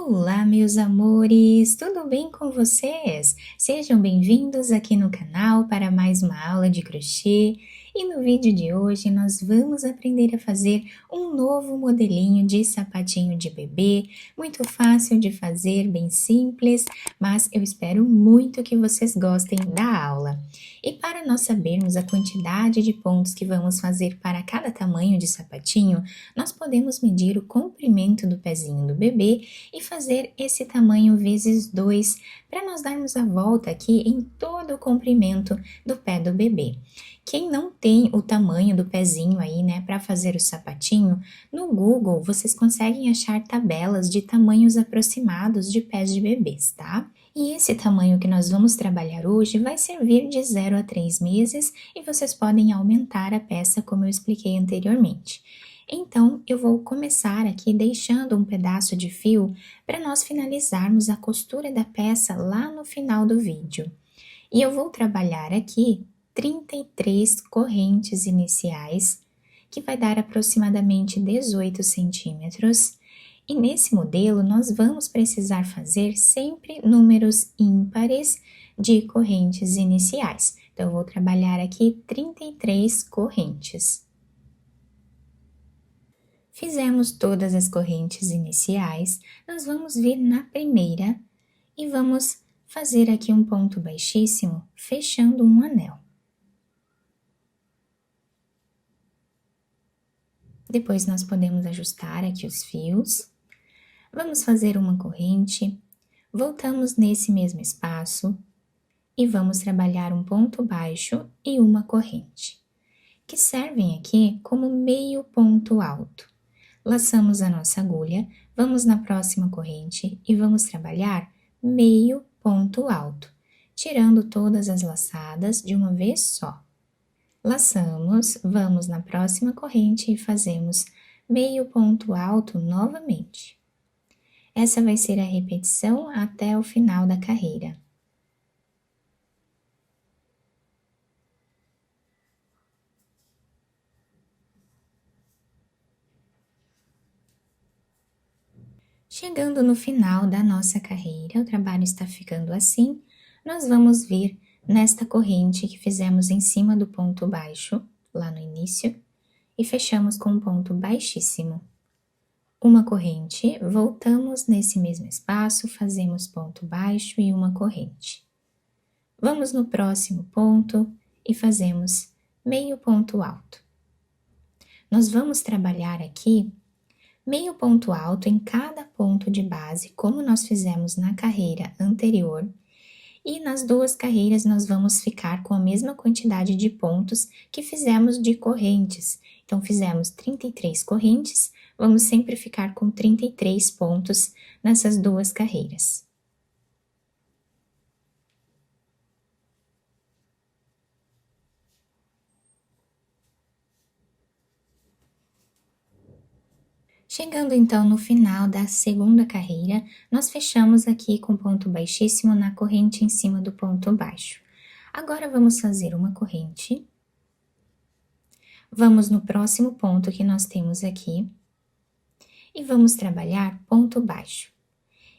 Olá, meus amores! Tudo bem com vocês? Sejam bem-vindos aqui no canal para mais uma aula de crochê. E no vídeo de hoje nós vamos aprender a fazer um novo modelinho de sapatinho de bebê, muito fácil de fazer, bem simples, mas eu espero muito que vocês gostem da aula. E para nós sabermos a quantidade de pontos que vamos fazer para cada tamanho de sapatinho, nós podemos medir o comprimento do pezinho do bebê e fazer esse tamanho vezes 2 para nós darmos a volta aqui em todo o comprimento do pé do bebê. Quem não tem o tamanho do pezinho aí, né, para fazer o sapatinho, no Google vocês conseguem achar tabelas de tamanhos aproximados de pés de bebês, tá? E esse tamanho que nós vamos trabalhar hoje vai servir de 0 a 3 meses e vocês podem aumentar a peça como eu expliquei anteriormente. Então, eu vou começar aqui deixando um pedaço de fio para nós finalizarmos a costura da peça lá no final do vídeo. E eu vou trabalhar aqui 33 correntes iniciais, que vai dar aproximadamente 18 centímetros. E nesse modelo, nós vamos precisar fazer sempre números ímpares de correntes iniciais. Então, eu vou trabalhar aqui 33 correntes. Fizemos todas as correntes iniciais, nós vamos vir na primeira e vamos fazer aqui um ponto baixíssimo, fechando um anel. Depois nós podemos ajustar aqui os fios. Vamos fazer uma corrente, voltamos nesse mesmo espaço e vamos trabalhar um ponto baixo e uma corrente, que servem aqui como meio ponto alto. Laçamos a nossa agulha, vamos na próxima corrente e vamos trabalhar meio ponto alto, tirando todas as laçadas de uma vez só. Laçamos, vamos na próxima corrente e fazemos meio ponto alto novamente. Essa vai ser a repetição até o final da carreira. Chegando no final da nossa carreira, o trabalho está ficando assim, nós vamos vir nesta corrente que fizemos em cima do ponto baixo, lá no início, e fechamos com um ponto baixíssimo. Uma corrente, voltamos nesse mesmo espaço, fazemos ponto baixo e uma corrente. Vamos no próximo ponto e fazemos meio ponto alto. Nós vamos trabalhar aqui meio ponto alto em cada ponto de base, como nós fizemos na carreira anterior, e nas duas carreiras nós vamos ficar com a mesma quantidade de pontos que fizemos de correntes. Então, fizemos 33 correntes, vamos sempre ficar com 33 pontos nessas duas carreiras. Chegando então no final da segunda carreira, nós fechamos aqui com ponto baixíssimo na corrente em cima do ponto baixo. Agora vamos fazer uma corrente. Vamos no próximo ponto que nós temos aqui e vamos trabalhar ponto baixo.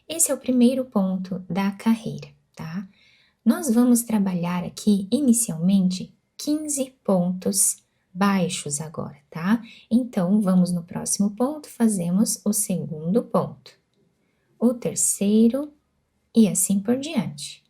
Esse é o primeiro ponto da carreira, tá? Nós vamos trabalhar aqui inicialmente 15 pontos baixos agora, tá? Então, vamos no próximo ponto, fazemos o segundo ponto, o terceiro e assim por diante.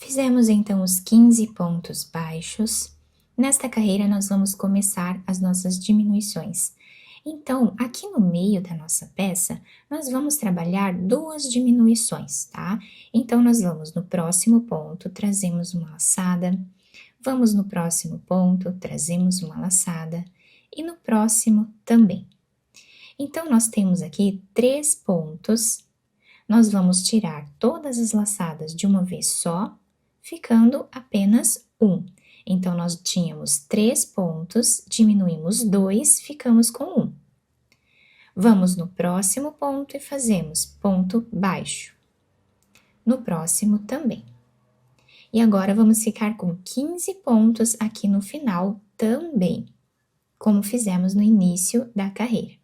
Fizemos então os 15 pontos baixos. Nesta carreira, nós vamos começar as nossas diminuições. Então, aqui no meio da nossa peça, nós vamos trabalhar duas diminuições, tá? Então, nós vamos no próximo ponto, trazemos uma laçada, vamos no próximo ponto, trazemos uma laçada, e no próximo também. Então, nós temos aqui 3 pontos, nós vamos tirar todas as laçadas de uma vez só, ficando apenas um. Então, nós tínhamos 3 pontos, diminuímos 2, ficamos com 1. Vamos no próximo ponto e fazemos ponto baixo. No próximo também. E agora, vamos ficar com 15 pontos aqui no final também, como fizemos no início da carreira.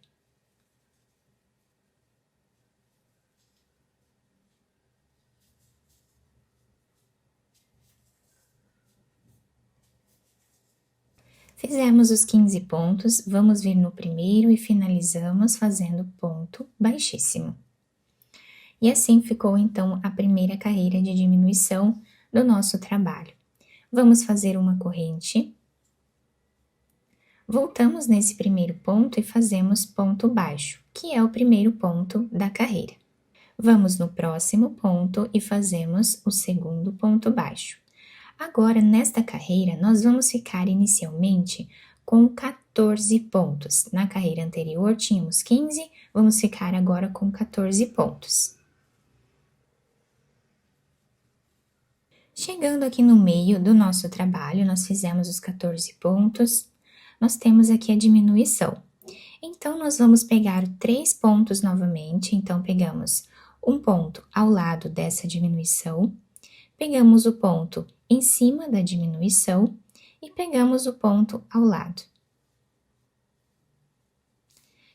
Fizemos os 15 pontos, vamos vir no primeiro e finalizamos fazendo ponto baixíssimo. E assim ficou, então, a primeira carreira de diminuição do nosso trabalho. Vamos fazer uma corrente. Voltamos nesse primeiro ponto e fazemos ponto baixo, que é o primeiro ponto da carreira. Vamos no próximo ponto e fazemos o segundo ponto baixo. Agora, nesta carreira, nós vamos ficar inicialmente com 14 pontos. Na carreira anterior tínhamos 15, vamos ficar agora com 14 pontos. Chegando aqui no meio do nosso trabalho, nós fizemos os 14 pontos, nós temos aqui a diminuição. Então, nós vamos pegar 3 pontos novamente, então pegamos um ponto ao lado dessa diminuição, pegamos o ponto em cima da diminuição e pegamos o ponto ao lado.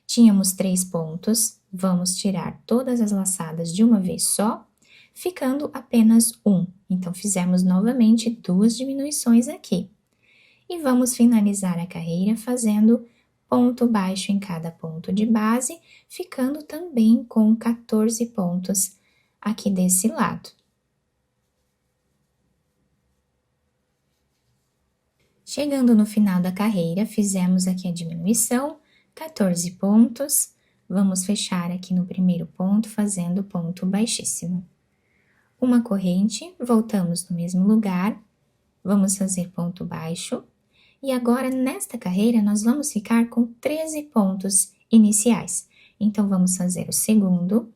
Tínhamos 3 pontos, vamos tirar todas as laçadas de uma vez só, ficando apenas um. Então, fizemos novamente 2 diminuições aqui. E vamos finalizar a carreira fazendo ponto baixo em cada ponto de base, ficando também com 14 pontos aqui desse lado. Chegando no final da carreira, fizemos aqui a diminuição, 14 pontos, vamos fechar aqui no primeiro ponto fazendo ponto baixíssimo. Uma corrente, voltamos no mesmo lugar, vamos fazer ponto baixo, e agora nesta carreira nós vamos ficar com 13 pontos iniciais. Então, vamos fazer o segundo,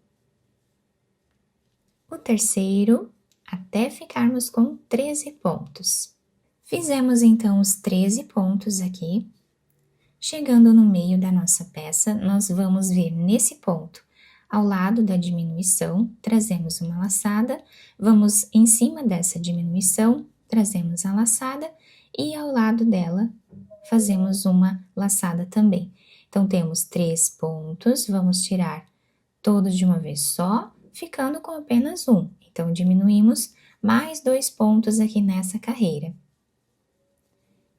o terceiro, até ficarmos com 13 pontos. Fizemos então os 13 pontos aqui. Chegando no meio da nossa peça, nós vamos vir nesse ponto, ao lado da diminuição, trazemos uma laçada, vamos em cima dessa diminuição, trazemos a laçada e ao lado dela fazemos uma laçada também. Então, temos 3 pontos, vamos tirar todos de uma vez só, ficando com apenas um. Então, diminuímos mais 2 pontos aqui nessa carreira.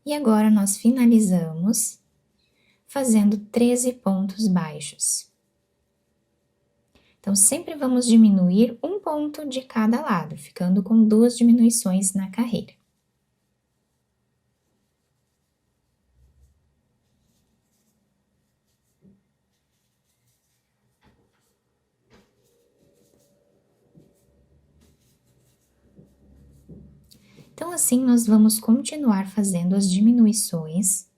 E agora, nós finalizamos fazendo 13 pontos baixos. Então, sempre vamos diminuir um ponto de cada lado, ficando com 2 diminuições na carreira. Então, assim, nós vamos continuar fazendo as diminuições,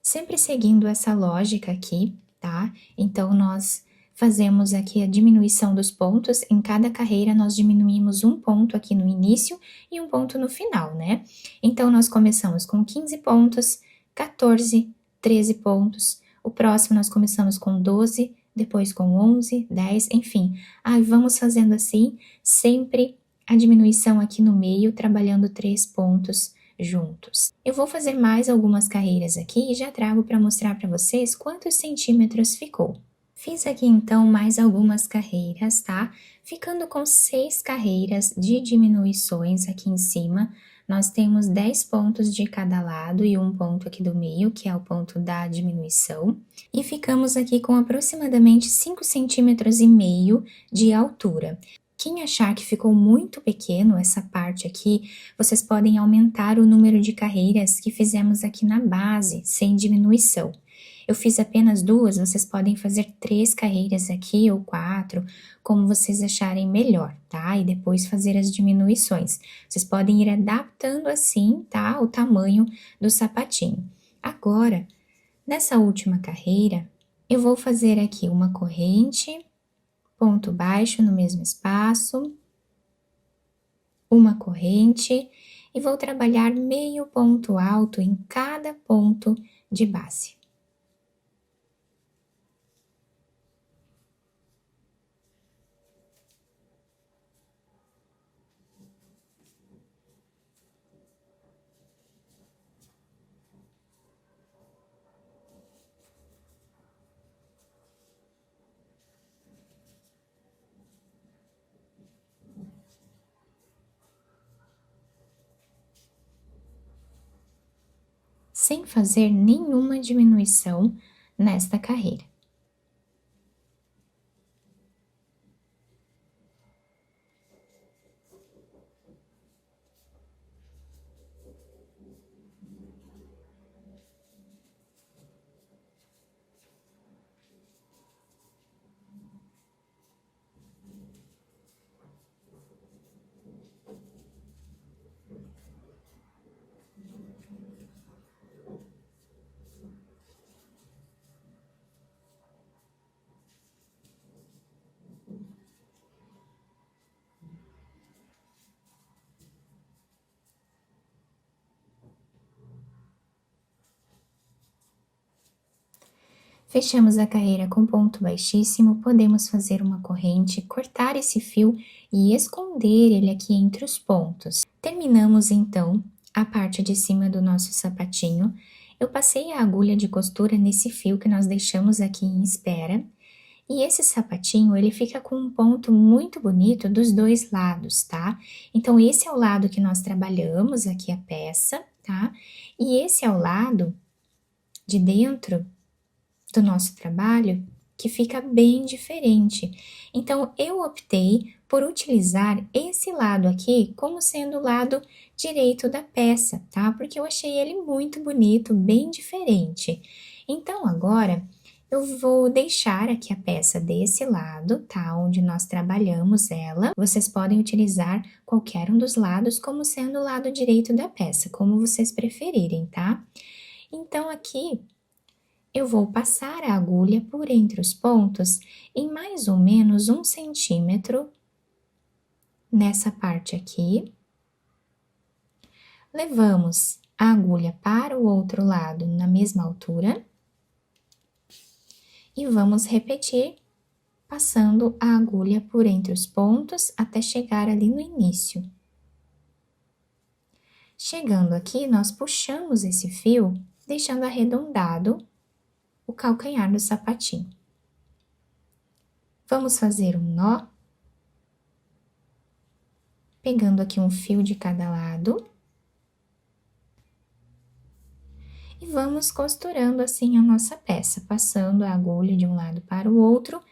sempre seguindo essa lógica aqui, tá? Então, nós fazemos aqui a diminuição dos pontos, em cada carreira nós diminuímos um ponto aqui no início e um ponto no final, né? Então, nós começamos com 15 pontos, 14, 13 pontos, o próximo nós começamos com 12, depois com 11, 10, enfim. Aí, vamos fazendo assim, sempre a diminuição aqui no meio, trabalhando 3 pontos juntos. Eu vou fazer mais algumas carreiras aqui e já trago para mostrar para vocês quantos centímetros ficou. Fiz aqui então mais algumas carreiras, tá? Ficando com 6 carreiras de diminuições aqui em cima. Nós temos 10 pontos de cada lado e um ponto aqui do meio, que é o ponto da diminuição. E ficamos aqui com aproximadamente 5,5 centímetros de altura. Quem achar que ficou muito pequeno essa parte aqui, vocês podem aumentar o número de carreiras que fizemos aqui na base, sem diminuição. Eu fiz apenas 2, vocês podem fazer 3 carreiras aqui ou 4, como vocês acharem melhor, tá? E depois fazer as diminuições. Vocês podem ir adaptando assim, tá? O tamanho do sapatinho. Agora, Nessa última carreira, eu vou fazer aqui uma corrente, ponto baixo no mesmo espaço, uma corrente e vou trabalhar meio ponto alto em cada ponto de base. Sem fazer nenhuma diminuição nesta carreira. Fechamos a carreira com ponto baixíssimo, podemos fazer uma corrente, cortar esse fio e esconder ele aqui entre os pontos. Terminamos então a parte de cima do nosso sapatinho. Eu passei a agulha de costura nesse fio que nós deixamos aqui em espera. E esse sapatinho, ele fica com um ponto muito bonito dos dois lados, tá? Então, esse é o lado que nós trabalhamos aqui a peça, tá? E esse é o lado de dentro do nosso trabalho que fica bem diferente. Então, eu optei por utilizar esse lado aqui como sendo o lado direito da peça, tá? Porque eu achei ele muito bonito, bem diferente. Então, agora, eu vou deixar aqui a peça desse lado, tá? Onde nós trabalhamos ela. Vocês podem utilizar qualquer um dos lados como sendo o lado direito da peça, como vocês preferirem, tá? Então, aqui eu vou passar a agulha por entre os pontos em mais ou menos 1 centímetro nessa parte aqui. Levamos a agulha para o outro lado na mesma altura. E vamos repetir, passando a agulha por entre os pontos até chegar ali no início. Chegando aqui, nós puxamos esse fio, deixando arredondado o calcanhar do sapatinho. Vamos fazer um nó, pegando aqui um fio de cada lado. E vamos costurando assim a nossa peça, passando a agulha de um lado para o outro,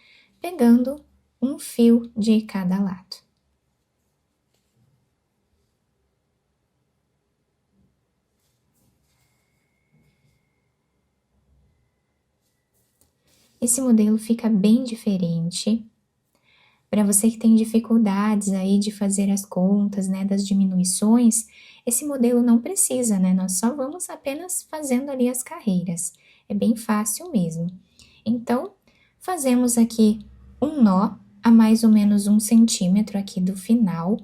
pegando um fio de cada lado. Esse modelo fica bem diferente. Para você que tem dificuldades aí de fazer as contas, né, das diminuições, esse modelo não precisa, né? Nós só vamos apenas fazendo ali as carreiras. É bem fácil mesmo. Então, fazemos aqui um nó a mais ou menos 1 centímetro aqui do final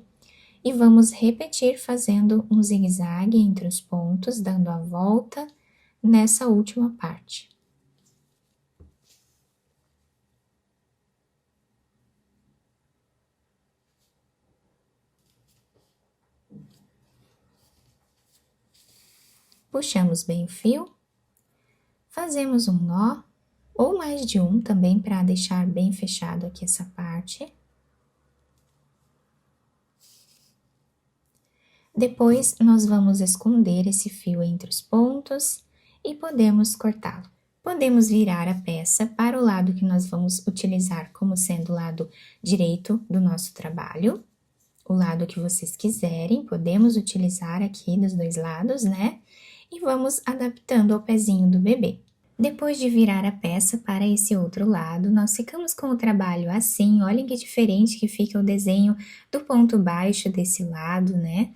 e vamos repetir fazendo um zigue-zague entre os pontos, dando a volta nessa última parte. Puxamos bem o fio, fazemos um nó, ou mais de um também, para deixar bem fechado aqui essa parte. Depois, nós vamos esconder esse fio entre os pontos e podemos cortá-lo. Podemos virar a peça para o lado que nós vamos utilizar como sendo o lado direito do nosso trabalho. O lado que vocês quiserem, podemos utilizar aqui dos dois lados, né? E vamos adaptando ao pezinho do bebê. Depois de virar a peça para esse outro lado, nós ficamos com o trabalho assim, olhem que diferente que fica o desenho do ponto baixo desse lado, né?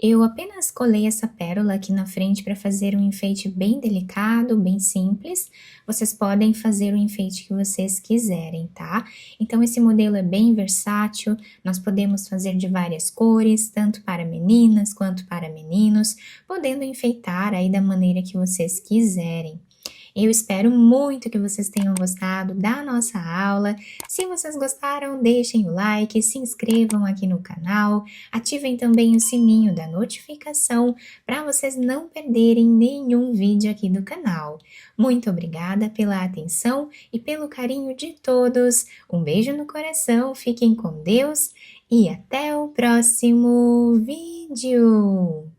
Eu apenas colei essa pérola aqui na frente para fazer um enfeite bem delicado, bem simples. Vocês podem fazer o enfeite que vocês quiserem, tá? Então esse modelo é bem versátil, nós podemos fazer de várias cores, tanto para meninas quanto para meninos, podendo enfeitar aí da maneira que vocês quiserem. Eu espero muito que vocês tenham gostado da nossa aula. Se vocês gostaram, deixem o like, se inscrevam aqui no canal, ativem também o sininho da notificação para vocês não perderem nenhum vídeo aqui do canal. Muito obrigada pela atenção e pelo carinho de todos. Um beijo no coração, fiquem com Deus e até o próximo vídeo!